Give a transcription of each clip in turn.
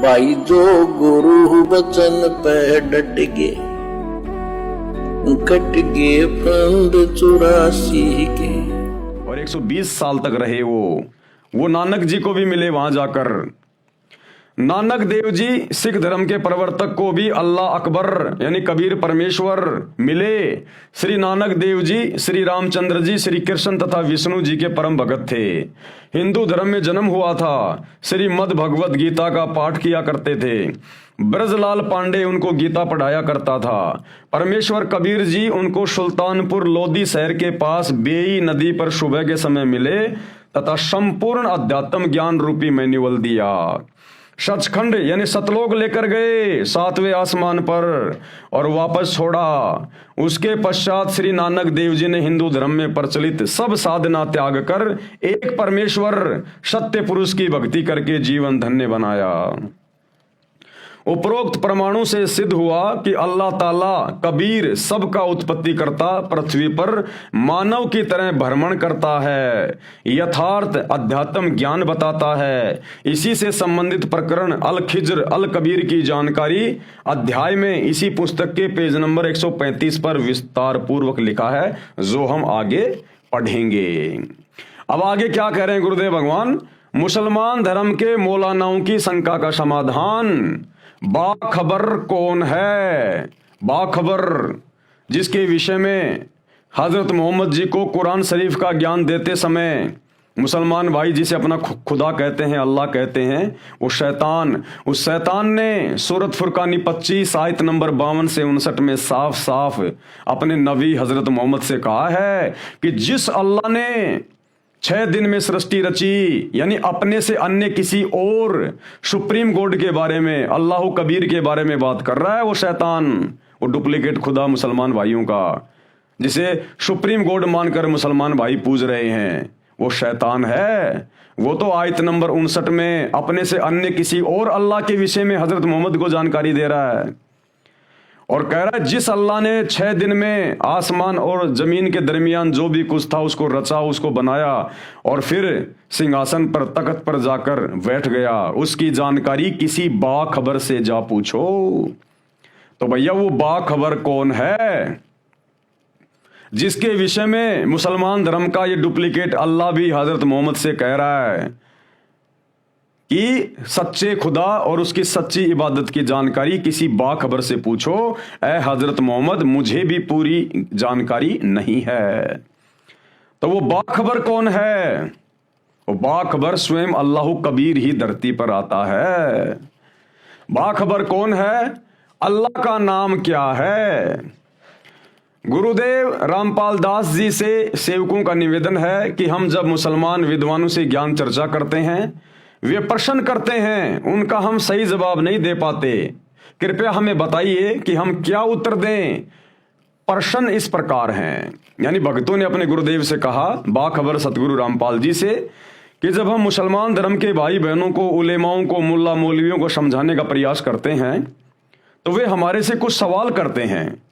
भाई जो गुरु वचन पे डट गए, कट गए फंद 84 के। और 120 साल तक रहे वो नानक जी को भी मिले वहां जाकर। नानक देव जी सिख धर्म के प्रवर्तक को भी अल्लाह अकबर यानी कबीर परमेश्वर मिले। श्री नानक देव जी, श्री रामचंद्र जी, श्री कृष्ण तथा विष्णु जी के परम भगत थे। हिंदू धर्म में जन्म हुआ था। श्रीमद् भगवत गीता का पाठ किया करते थे। ब्रजलाल पांडे उनको गीता पढ़ाया करता था। परमेश्वर कबीर जी उनको सुल्तानपुर लोधी शहर के पास बेई नदी पर सुबह के समय मिले तथा संपूर्ण अध्यात्म ज्ञान रूपी मैन्युअल दिया। सचखंड यानी सतलोक लेकर गए 7वें आसमान पर और वापस छोड़ा। उसके पश्चात श्री नानक देव जी ने हिंदू धर्म में प्रचलित सब साधना त्याग कर एक परमेश्वर सत्य पुरुष की भक्ति करके जीवन धन्य बनाया। उपरोक्त प्रमाणों से सिद्ध हुआ कि अल्लाह ताला कबीर सबका उत्पत्ति करता पृथ्वी पर मानव की तरह भ्रमण करता है, यथार्थ अध्यात्म ज्ञान बताता है। इसी से संबंधित प्रकरण अल खिज्र अल कबीर की जानकारी अध्याय में इसी पुस्तक के पेज नंबर 135 पर विस्तार पूर्वक लिखा है, जो हम आगे पढ़ेंगे। अब आगे क्या कह रहे हैं गुरुदेव भगवान? मुसलमान धर्म के मौलानाओं की शंका का समाधान। बाखबर कौन है? बाखबर जिसके विषय में हजरत मोहम्मद जी को कुरान शरीफ का ज्ञान देते समय मुसलमान भाई जिसे अपना खुदा कहते हैं, अल्लाह कहते हैं, वो शैतान, उस शैतान ने सूरत फुरकानी 25 आयत नंबर 52 से 59 में साफ साफ अपने नबी हजरत मोहम्मद से कहा है कि जिस अल्लाह ने 6 दिन में सृष्टि रची, यानी अपने से अन्य किसी और सुप्रीम गॉड के बारे में, अल्लाह कबीर के बारे में बात कर रहा है वो शैतान, वो डुप्लीकेट खुदा मुसलमान भाइयों का, जिसे सुप्रीम गॉड मानकर मुसलमान भाई पूज रहे हैं, वो शैतान है। वो तो आयत नंबर 59 में अपने से अन्य किसी और अल्लाह के विषय में हजरत मोहम्मद को जानकारी दे रहा है और कह रहा है जिस अल्लाह ने 6 दिन में आसमान और जमीन के दरमियान जो भी कुछ था उसको रचा, उसको बनाया और फिर सिंहासन पर तख्त पर जाकर बैठ गया, उसकी जानकारी किसी बाखबर से जा पूछो। तो भैया वो बाखबर कौन है जिसके विषय में मुसलमान धर्म का ये डुप्लीकेट अल्लाह भी हजरत मोहम्मद से कह रहा है कि सच्चे खुदा और उसकी सच्ची इबादत की जानकारी किसी बाखबर से पूछो। ऐ हजरत मोहम्मद मुझे भी पूरी जानकारी नहीं है। तो वो बाखबर कौन है? वो बाखबर स्वयं अल्लाह कबीर ही धरती पर आता है। बाखबर कौन है? अल्लाह का नाम क्या है? गुरुदेव रामपाल दास जी से सेवकों का निवेदन है कि हम जब मुसलमान विद्वानों से ज्ञान चर्चा करते हैं, वे प्रश्न करते हैं, उनका हम सही जवाब नहीं दे पाते, कृपया हमें बताइए कि हम क्या उत्तर दें। प्रश्न इस प्रकार हैं, यानी भक्तों ने अपने गुरुदेव से कहा, बाखबर सतगुरु रामपाल जी से, कि जब हम मुसलमान धर्म के भाई बहनों को, उलेमाओं को, मुल्ला मौलवियों को समझाने का प्रयास करते हैं तो वे हमारे से कुछ सवाल करते हैं,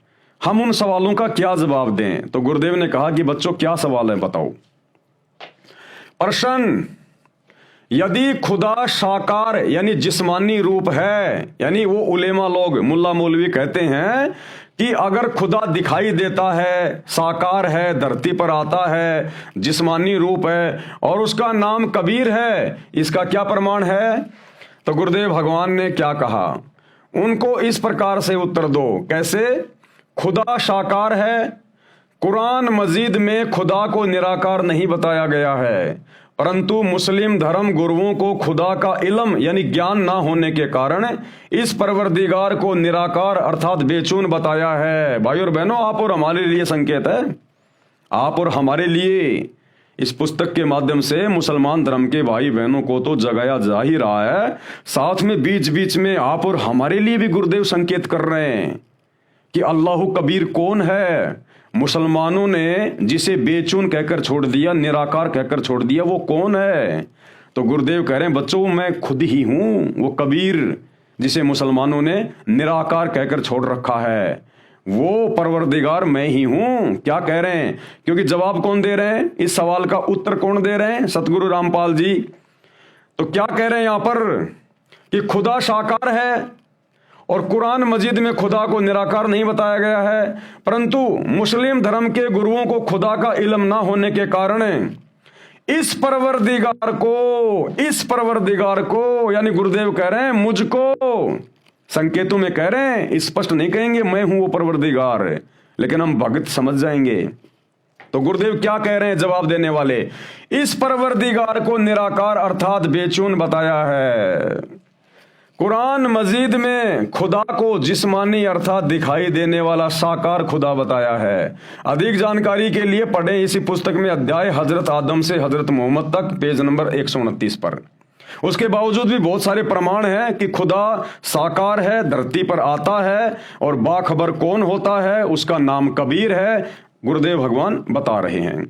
हम उन सवालों का क्या जवाब दें। तो गुरुदेव ने कहा कि बच्चों क्या सवाल है बताओ। प्रश्न, यदि खुदा साकार यानी जिस्मानी रूप है, यानी वो उलेमा लोग, मुल्ला मौलवी कहते हैं कि अगर खुदा दिखाई देता है, साकार है, धरती पर आता है, जिस्मानी रूप है और उसका नाम कबीर है, इसका क्या प्रमाण है? तो गुरुदेव भगवान ने क्या कहा, उनको इस प्रकार से उत्तर दो। कैसे? खुदा साकार है, कुरान मजीद में खुदा को निराकार नहीं बताया गया है, परंतु मुस्लिम धर्म गुरुओं को खुदा का इल्म यानी ज्ञान ना होने के कारण इस परवरदिगार को निराकार अर्थात बेचून बताया है। भाई और बहनों, आप और हमारे लिए संकेत है, आप और हमारे लिए इस पुस्तक के माध्यम से मुसलमान धर्म के भाई बहनों को तो जगाया जा ही रहा है, साथ में बीच बीच में आप और हमारे लिए भी गुरुदेव संकेत कर रहे हैं कि अल्लाह कबीर कौन है। मुसलमानों ने जिसे बेचून कहकर छोड़ दिया, निराकार कहकर छोड़ दिया, वो कौन है? तो गुरुदेव कह रहे हैं बच्चों मैं खुद ही हूं वो कबीर जिसे मुसलमानों ने निराकार कहकर छोड़ रखा है, वो परवरदिगार मैं ही हूं। क्या कह रहे हैं? क्योंकि जवाब कौन दे रहे हैं, इस सवाल का उत्तर कौन दे रहे हैं? सतगुरु रामपाल जी। तो क्या कह रहे हैं यहां पर कि खुदा साकार है, और कुरान मजीद में खुदा को निराकार नहीं बताया गया है, परंतु मुस्लिम धर्म के गुरुओं को खुदा का इल्म ना होने के कारण इस परवरदिगार को यानी गुरुदेव कह रहे हैं मुझको, संकेतों में कह रहे हैं, स्पष्ट नहीं कहेंगे मैं हूं वो परवरदिगार, लेकिन हम भगत समझ जाएंगे। तो गुरुदेव क्या कह रहे हैं जवाब देने वाले, इस परवरदिगार को निराकार अर्थात बेचून बताया है। कुरान मजीद में खुदा को जिस्मानी अर्थात दिखाई देने वाला साकार खुदा बताया है। अधिक जानकारी के लिए पढ़ें इसी पुस्तक में अध्याय हजरत आदम से हजरत मोहम्मद तक, पेज नंबर 129 पर। उसके बावजूद भी बहुत सारे प्रमाण हैं कि खुदा साकार है, धरती पर आता है, और बाखबर कौन होता है, उसका नाम कबीर है, गुरुदेव भगवान बता रहे हैं।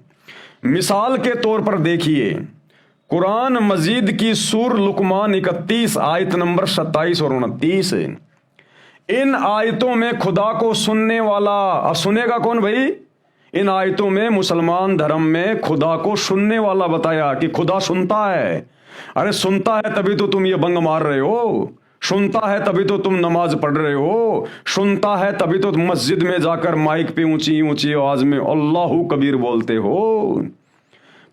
मिसाल के तौर पर देखिए, कुरान मजीद की सूर लुकमान 31 आयत नंबर 27 और 29, इन आयतों में खुदा को सुनने वाला, अब सुनेगा कौन भाई, इन आयतों में मुसलमान धर्म में खुदा को सुनने वाला बताया कि खुदा सुनता है। अरे सुनता है तभी तो तुम ये बंग मार रहे हो, सुनता है तभी तो तुम नमाज पढ़ रहे हो, सुनता है तभी तो तुम मस्जिद में जाकर माइक पे ऊंची ऊंची आवाज में अल्लाहू कबीर बोलते हो।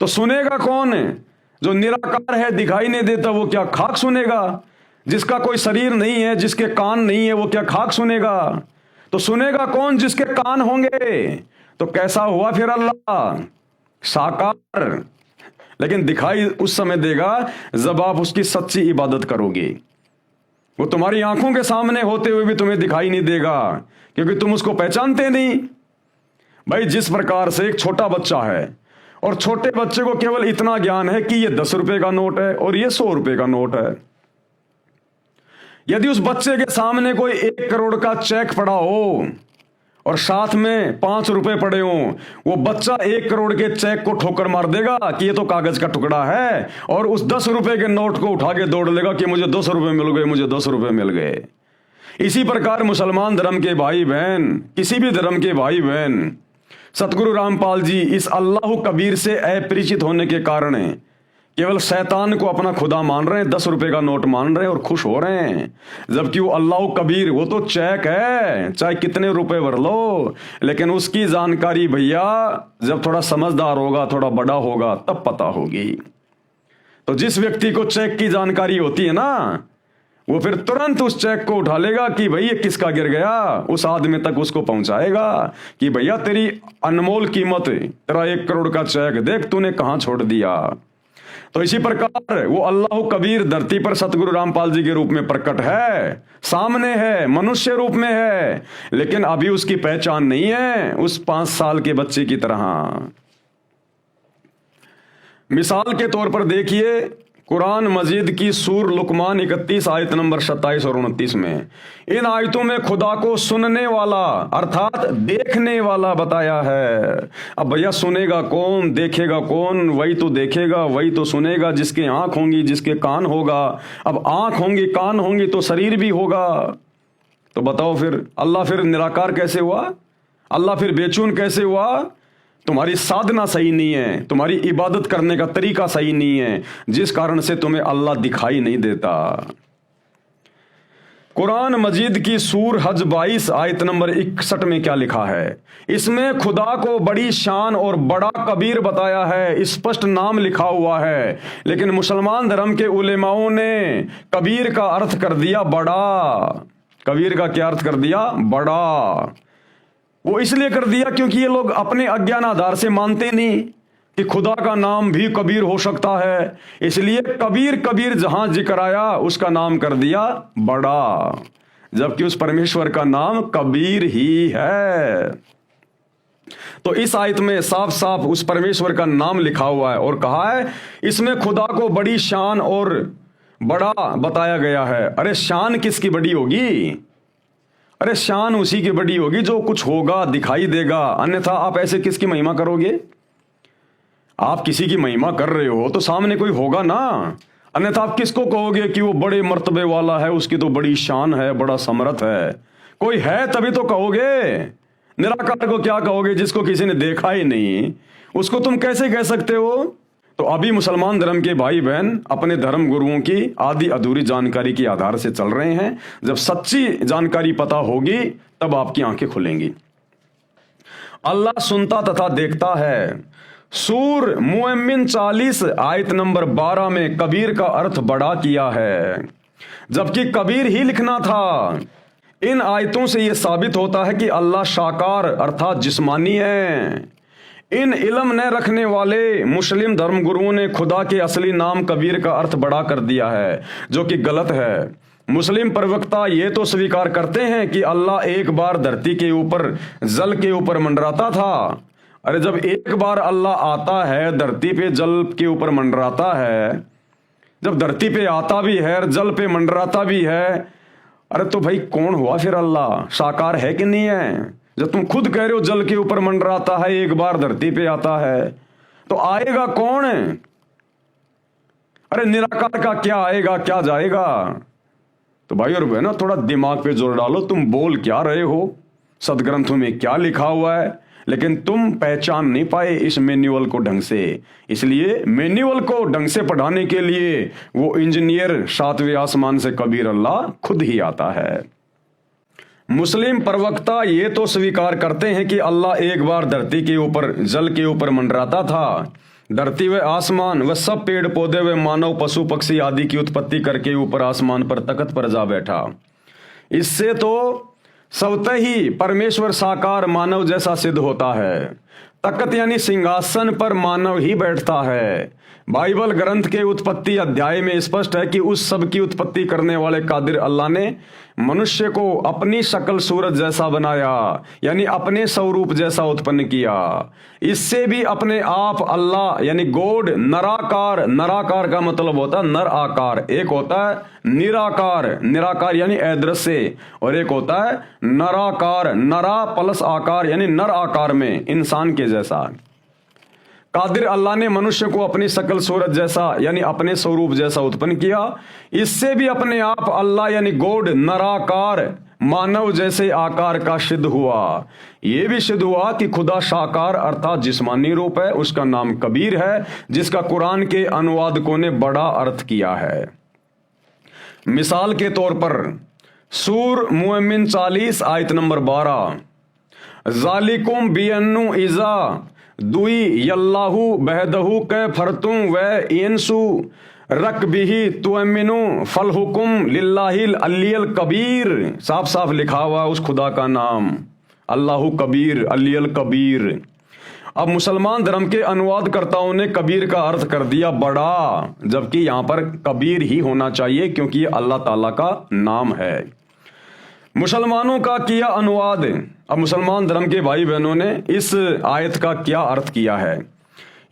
तो सुनेगा कौन है? जो निराकार है, दिखाई नहीं देता, वो क्या खाक सुनेगा? जिसका कोई शरीर नहीं है, जिसके कान नहीं है, वो क्या खाक सुनेगा? तो सुनेगा कौन? जिसके कान होंगे। तो कैसा हुआ फिर अल्लाह? साकार, लेकिन दिखाई उस समय देगा जब आप उसकी सच्ची इबादत करोगे। वो तुम्हारी आंखों के सामने होते हुए भी तुम्हें दिखाई नहीं देगा, क्योंकि तुम उसको पहचानते नहीं। भाई जिस प्रकार से एक छोटा बच्चा है और छोटे बच्चे को केवल इतना ज्ञान है कि ये 10 रुपए का नोट है और ये 100 रुपए का नोट है, यदि उस बच्चे के सामने कोई 1 करोड़ का चेक पड़ा हो और साथ में 5 रुपए पड़े हों, वो बच्चा 1 करोड़ के चेक को ठोकर मार देगा कि ये तो कागज का टुकड़ा है, और उस 10 रुपए के नोट को उठा के दौड़ लेगा कि मुझे 200 रुपए मिल गए, मुझे 200 रुपए मिल गए। इसी प्रकार मुसलमान धर्म के भाई बहन, किसी भी धर्म के भाई बहन, सतगुरु रामपाल जी इस अल्लाह कबीर से अपरिचित होने के कारण केवल शैतान को अपना खुदा मान रहे हैं, 10 रुपए का नोट मान रहे हैं और खुश हो रहे हैं, जबकि वो अल्लाह कबीर वो तो चेक है, चाहे कितने रुपए भर लो, लेकिन उसकी जानकारी भैया जब थोड़ा समझदार होगा, थोड़ा बड़ा होगा, तब पता होगी। तो जिस व्यक्ति को चेक की जानकारी होती है ना, वो फिर तुरंत उस चेक को उठा लेगा कि भाई ये किसका गिर गया, उस आदमी तक उसको पहुंचाएगा कि भैया तेरी अनमोल कीमत, तेरा 1 करोड़ का चेक देख तूने कहां छोड़ दिया। तो इसी प्रकार वो अल्लाह कबीर धरती पर सतगुरु रामपाल जी के रूप में प्रकट है, सामने है, मनुष्य रूप में है, लेकिन अभी उसकी पहचान नहीं है उस 5 साल के बच्चे की तरह। मिसाल के तौर पर देखिए, कुरान मजीद की सूर लुकमान 31 आयत नंबर 27 और 29 में इन आयतों में खुदा को सुनने वाला अर्थात देखने वाला बताया है। अब भैया सुनेगा कौन, देखेगा कौन? वही तो देखेगा, वही तो सुनेगा जिसके आंख होंगी, जिसके कान होगा। अब आंख होंगी, कान होंगी तो शरीर भी होगा। तो बताओ फिर अल्लाह फिर निराकार कैसे हुआ? अल्लाह फिर बेचून कैसे हुआ? तुम्हारी साधना सही नहीं है, तुम्हारी इबादत करने का तरीका सही नहीं है, जिस कारण से तुम्हें अल्लाह दिखाई नहीं देता। कुरान मजीद की सूर हज 22 आयत नंबर 61 में क्या लिखा है? इसमें खुदा को बड़ी शान और बड़ा कबीर बताया है, स्पष्ट नाम लिखा हुआ है, लेकिन मुसलमान धर्म के उलेमाओं ने कबीर का अर्थ कर दिया बड़ा। कबीर का क्या अर्थ कर दिया? बड़ा। वो इसलिए कर दिया क्योंकि ये लोग अपने अज्ञान आधार से मानते नहीं कि खुदा का नाम भी कबीर हो सकता है, इसलिए कबीर कबीर जहां जिक्र आया उसका नाम कर दिया बड़ा, जबकि उस परमेश्वर का नाम कबीर ही है। तो इस आयत में साफ साफ उस परमेश्वर का नाम लिखा हुआ है और कहा है इसमें खुदा को बड़ी शान और बड़ा बताया गया है। अरे शान किसकी बड़ी होगी? अरे शान उसी की बड़ी होगी जो कुछ होगा, दिखाई देगा, अन्यथा आप ऐसे किसकी महिमा करोगे? आप किसी की महिमा कर रहे हो तो सामने कोई होगा ना, अन्यथा आप किसको कहोगे कि वो बड़े मर्तबे वाला है, उसकी तो बड़ी शान है, बड़ा समर्थ है? कोई है तभी तो कहोगे। निराकार को क्या कहोगे जिसको किसी ने देखा ही नहीं? उसको तुम कैसे कह सकते हो? तो अभी मुसलमान धर्म के भाई बहन अपने धर्म गुरुओं की आधी अधूरी जानकारी के आधार से चल रहे हैं। जब सच्ची जानकारी पता होगी तब आपकी आंखें खुलेंगी। अल्लाह सुनता तथा देखता है। सूर मुअम्मिन 40 आयत नंबर 12 में कबीर का अर्थ बड़ा किया है, जबकि कबीर ही लिखना था। इन आयतों से यह साबित होता है कि अल्लाह साकार अर्थात जिस्मानी है। इन इल्म न रखने वाले मुस्लिम धर्मगुरुओं ने खुदा के असली नाम कबीर का अर्थ बड़ा कर दिया है, जो कि गलत है। मुस्लिम प्रवक्ता ये तो स्वीकार करते हैं कि अल्लाह एक बार धरती के ऊपर जल के ऊपर मंडराता था। अरे जब एक बार अल्लाह आता है धरती पे जल के ऊपर मंडराता है, जब धरती पे आता भी है और जल पे मंडराता भी है, अरे तो भाई कौन हुआ फिर अल्लाह? साकार है कि नहीं है? जब तुम खुद कह रहे हो जल के ऊपर मंडराता है, एक बार धरती पे आता है, तो आएगा कौन? अरे निराकार का क्या आएगा क्या जाएगा? तो भाई और बहनों थोड़ा दिमाग पे जोर डालो। तुम बोल क्या रहे हो? सदग्रंथों में क्या लिखा हुआ है, लेकिन तुम पहचान नहीं पाए इस मैन्युअल को ढंग से। इसलिए मैन्युअल को ढंग से पढ़ाने के लिए वो इंजीनियर 7वें आसमान से कबीर अल्लाह खुद ही आता है। मुस्लिम प्रवक्ता ये तो स्वीकार करते हैं कि अल्लाह एक बार धरती के ऊपर जल के ऊपर मंडराता था। धरती व आसमान व सब पेड़ पौधे व मानव पशु पक्षी आदि की उत्पत्ति करके ऊपर आसमान पर तख्त पर जा बैठा। इससे तो स्वतः ही परमेश्वर साकार मानव जैसा सिद्ध होता है। तख्त यानी सिंहासन पर मानव ही बैठता है। बाइबल ग्रंथ के उत्पत्ति अध्याय में स्पष्ट है कि उस सब की उत्पत्ति करने वाले कादिर अल्लाह ने मनुष्य को अपनी शक्ल सूरत जैसा बनाया, यानी अपने स्वरूप जैसा उत्पन्न किया। इससे भी अपने आप अल्लाह यानी गॉड नराकार, नराकार का मतलब होता है नर आकार। एक होता है निराकार, निराकार यानी अदृश्य, और एक होता है नराकार, नरा प्लस आकार यानी नर आकार में इंसान के जैसा। कादिर अल्लाह ने मनुष्य को अपनी शक्ल सूरत जैसा यानी अपने स्वरूप जैसा उत्पन्न किया। इससे भी अपने आप अल्लाह यानी गॉड नराकार मानव जैसे आकार का सिद्ध हुआ। यह भी सिद्ध हुआ कि खुदा साकार अर्थात जिस्मानी रूप है। उसका नाम कबीर है, जिसका कुरान के अनुवादकों ने बड़ा अर्थ किया है। मिसाल के तौर पर सूर मुअम्मिन 40 आयत नंबर 12, जालिकुम बिअन्नु इज़ा दुई यल्लाहु बहदहु कै फरतुम व इंसु रकबिही तुअमिनु फल हुकुम लिल्लाहिल अलियल कबीर। साफ साफ लिखा हुआ उस खुदा का नाम अल्लाहु कबीर, अलियल कबीर। अब मुसलमान धर्म के अनुवादकर्ताओं ने कबीर का अर्थ कर दिया बड़ा, जबकि यहां पर कबीर ही होना चाहिए क्योंकि ये अल्लाह ताला का नाम है। मुसलमानों का किया अनुवाद। अब मुसलमान धर्म के भाई बहनों ने इस आयत का क्या अर्थ किया है?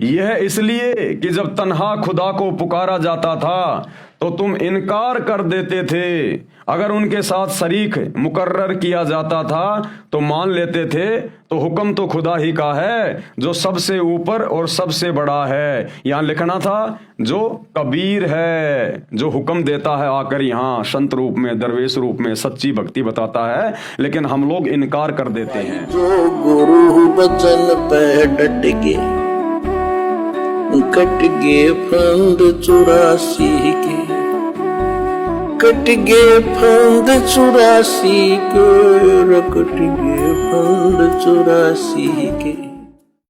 यह इसलिए कि जब तन्हा खुदा को पुकारा जाता था तो तुम इनकार कर देते थे। अगर उनके साथ शरीक मुकर्रर किया जाता था तो मान लेते थे। तो हुक्म तो खुदा ही का है जो सबसे ऊपर और सबसे बड़ा है। यहाँ लिखना था जो कबीर है, जो हुक्म देता है आकर यहाँ संत रूप में, दरवेश रूप में, सच्ची भक्ति बताता है, लेकिन हम लोग इनकार कर देते हैं। जो गुरु बचन पे डट गए, कट गए फंद 84 के, कट गए फंद 84 के, कट गए फंद 84 के।